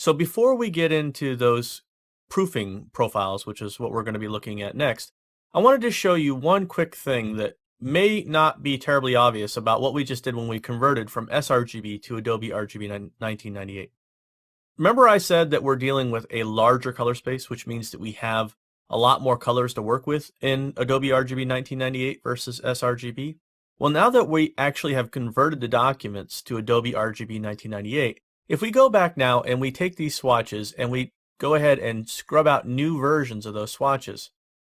So before we get into those proofing profiles, which is what we're going to be looking at next, I wanted to show you one quick thing that may not be terribly obvious about what we just did when we converted from sRGB to Adobe RGB 1998. Remember I said that we're dealing with a larger color space, which means that we have a lot more colors to work with in Adobe RGB 1998 versus sRGB? Well, now that we actually have converted the documents to Adobe RGB 1998, if we go back now and we take these swatches and we go ahead and scrub out new versions of those swatches,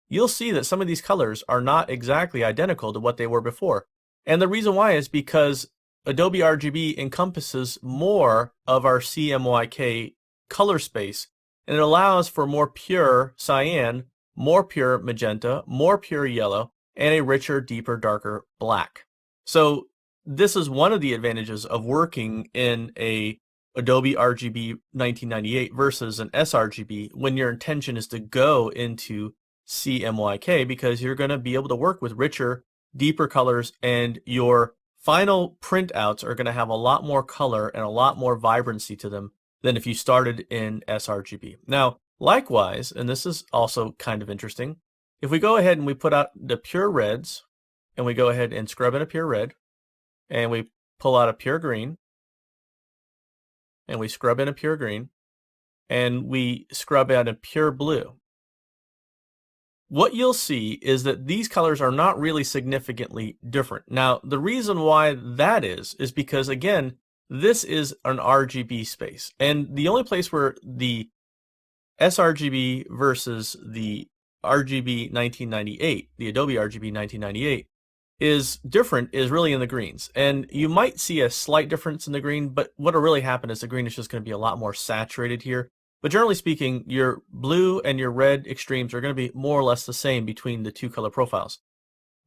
you'll see that some of these colors are not exactly identical to what they were before. And the reason why is because Adobe RGB encompasses more of our CMYK color space, and it allows for more pure cyan, more pure magenta, more pure yellow, and a richer, deeper, darker black. So this is one of the advantages of working in a Adobe RGB 1998 versus an sRGB when your intention is to go into CMYK, because you're going to be able to work with richer, deeper colors, and your final printouts are going to have a lot more color and a lot more vibrancy to them than if you started in sRGB. Now, likewise, and this is also kind of interesting, if we go ahead and we put out the pure reds, and we go ahead and scrub in a pure red, and we pull out a pure green, and we scrub in a pure green, and we scrub out a pure blue, what you'll see is that these colors are not really significantly different. Now, the reason why that is because, again, this is an RGB space. And the only place where the sRGB versus the RGB 1998, the Adobe RGB 1998, is different is really in the greens. And you might see a slight difference in the green, but what will really happen is the green is just going to be a lot more saturated here. But generally speaking, your blue and your red extremes are going to be more or less the same between the two color profiles.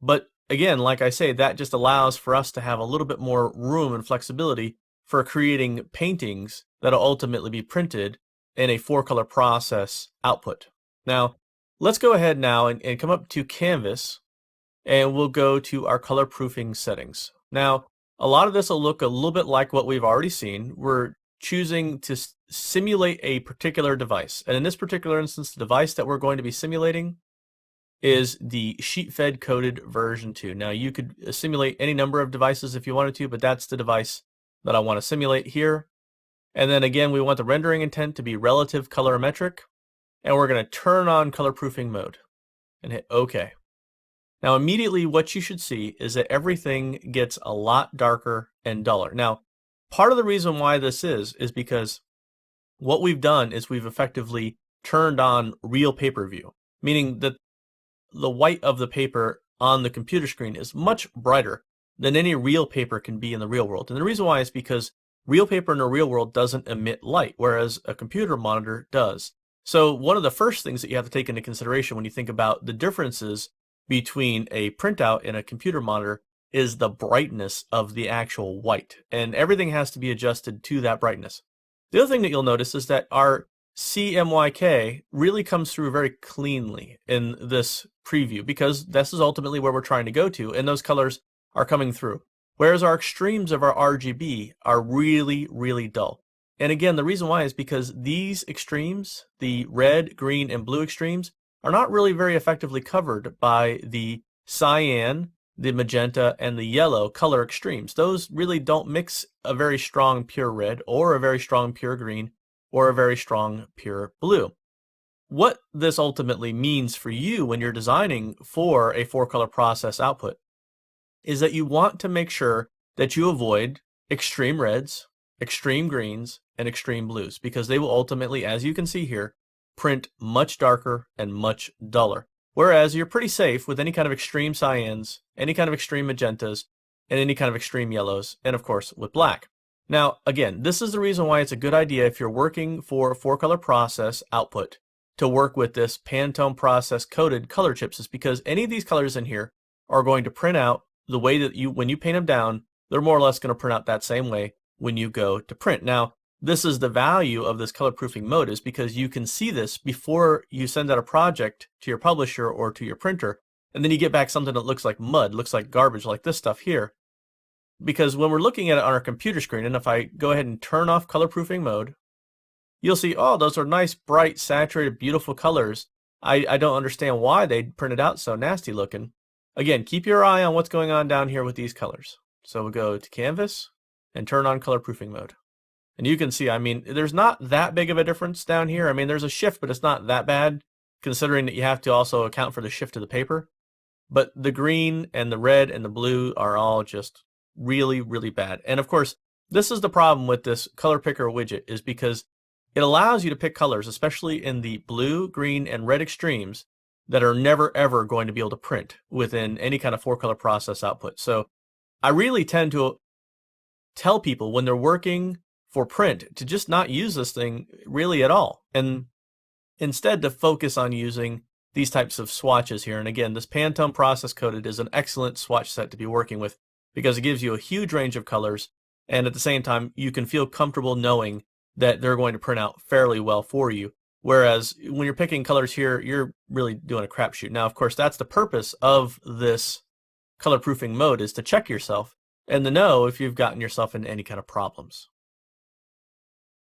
But again, like I say, that just allows for us to have a little bit more room and flexibility for creating paintings that will ultimately be printed in a 4-color process output. Now, let's go ahead now and come up to Canvas, and we'll go to our color proofing settings. Now, a lot of this will look a little bit like what we've already seen. We're choosing to simulate a particular device. And in this particular instance, the device that we're going to be simulating is the sheet-fed coded version 2. Now, you could simulate any number of devices if you wanted to, but that's the device that I want to simulate here. And then again, we want the rendering intent to be relative colorimetric, and we're going to turn on color proofing mode and hit OK. Now, immediately what you should see is that everything gets a lot darker and duller. Now, part of the reason why this is because what we've done is we've effectively turned on real paper view, meaning that the white of the paper on the computer screen is much brighter than any real paper can be in the real world. And the reason why is because real paper in the real world doesn't emit light, whereas a computer monitor does. So one of the first things that you have to take into consideration when you think about the differences between a printout and a computer monitor is the brightness of the actual white. And everything has to be adjusted to that brightness. The other thing that you'll notice is that our CMYK really comes through very cleanly in this preview, because this is ultimately where we're trying to go to, and those colors are coming through. Whereas our extremes of our RGB are really, really dull. And again, the reason why is because these extremes, the red, green, and blue extremes, are not really very effectively covered by the cyan, the magenta, and the yellow color extremes. Those really don't mix a very strong pure red or a very strong pure green or a very strong pure blue. What this ultimately means for you when you're designing for a 4-color process output is that you want to make sure that you avoid extreme reds, extreme greens, and extreme blues, because they will ultimately, as you can see here, print much darker and much duller. Whereas you're pretty safe with any kind of extreme cyans, any kind of extreme magentas, and any kind of extreme yellows, and of course with black. Now, again, this is the reason why it's a good idea if you're working for a 4-color process output to work with this Pantone process coded color chips, is because any of these colors in here are going to print out the way that when you paint them down, they're more or less going to print out that same way when you go to print. Now, this is the value of this color proofing mode, is because you can see this before you send out a project to your publisher or to your printer, and then you get back something that looks like mud, looks like garbage, like this stuff here. Because when we're looking at it on our computer screen, and if I go ahead and turn off color proofing mode, you'll see, oh, those are nice, bright, saturated, beautiful colors. I don't understand why they printed out so nasty looking. Again, keep your eye on what's going on down here with these colors. So we'll go to Canvas and turn on color proofing mode. And you can see, I mean, there's not that big of a difference down here. I mean, there's a shift, but it's not that bad, considering that you have to also account for the shift of the paper. But the green and the red and the blue are all just really, really bad. And of course, this is the problem with this color picker widget, is because it allows you to pick colors, especially in the blue, green, and red extremes, that are never ever going to be able to print within any kind of 4-color process output. So I really tend to tell people when they're working for print to just not use this thing really at all, and instead to focus on using these types of swatches here. And again, this Pantone process coded is an excellent swatch set to be working with because it gives you a huge range of colors, and at the same time you can feel comfortable knowing that they're going to print out fairly well for you. Whereas when you're picking colors here, you're really doing a crapshoot. Now, of course, that's the purpose of this color proofing mode, is to check yourself and to know if you've gotten yourself into any kind of problems.